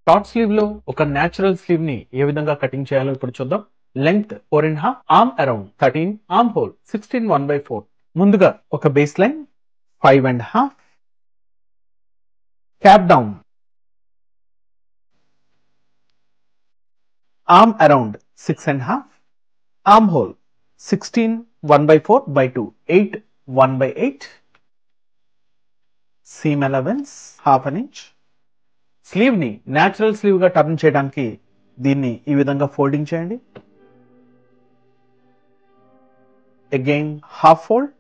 Short slew లో ఒక natural slew ని ఏ విధంగా కటింగ్ చేయాలో ఇప్పుడు చూద్దాం. Length 4.5, arm around 13, arm hole 16 1/4. ముందుగా ఒక base line 5.5, cap down, arm around 6.5, arm hole 16 1/4/2, 8 1/8, seam allowance half an inch. Sleeve ని న్యాచురల్ స్లీవ్ గా టర్న్ చేయడానికి దీన్ని ఈ విధంగా ఫోల్డింగ్ చేయండి. Again half fold.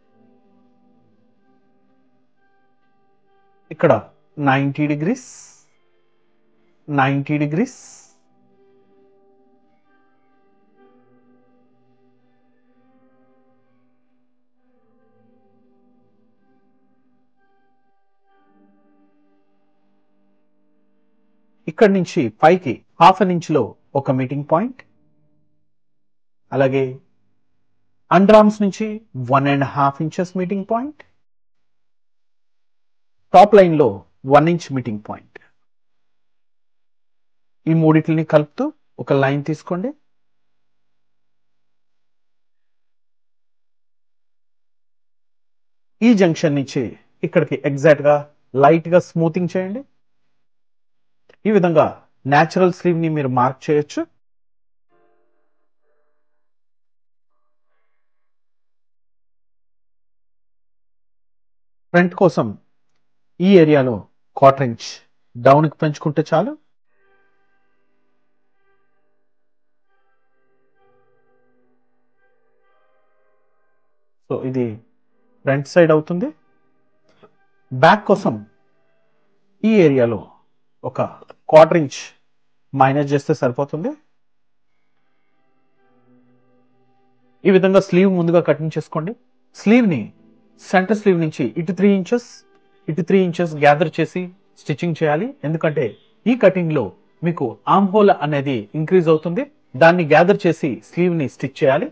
ఇక్కడ 90 degrees, 90 degrees, ఇక్కడ నుంచి పైకి హాఫ్ అన్ ఇంచ్ లో ఒక మీటింగ్ పాయింట్, అలాగే అండర్ ఆర్మ్స్ నుంచి 1.5 inches meeting point, top line లో 1 inch మీటింగ్ పాయింట్. ఈ మూడిటిని కలుపుతూ ఒక లైన్ తీసుకోండి. ఈ జంక్షన్ నుంచి ఇక్కడికి ఎగ్జాక్ట్ గా లైట్ గా స్మూతింగ్ చేయండి. ఈ విధంగా న్యాచురల్ స్లీవ్ ని మీరు మార్క్ చేయొచ్చు. ఫ్రంట్ కోసం ఈ ఏరియాలో 1/4 inch డౌన్ కి పెంచుకుంటే చాలు. సో ఇది ఫ్రంట్ సైడ్ అవుతుంది. బ్యాక్ కోసం ఈ ఏరియాలో ఒక 1/4 inch మైనస్ చేస్తే సరిపోతుంది. ఈ విధంగా స్లీవ్ ముందుగా కటింగ్ చేసుకోండి. స్లీవ్ ని సెంటర్ స్లీవ్ నుంచి ఇటు 3 inches, ఇటు 3 inches గ్యాదర్ చేసి స్టిచ్చింగ్ చేయాలి. ఎందుకంటే ఈ కటింగ్ లో మీకు ఆర్మ్ హోల్ అనేది ఇంక్రీజ్ అవుతుంది. దాన్ని గ్యాదర్ చేసి స్లీవ్ ని స్టిచ్ చేయాలి.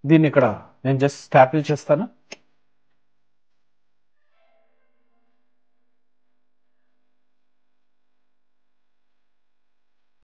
దీన్ని ఇక్కడ నేను జస్ట్ స్టాపిల్ చేస్తాను.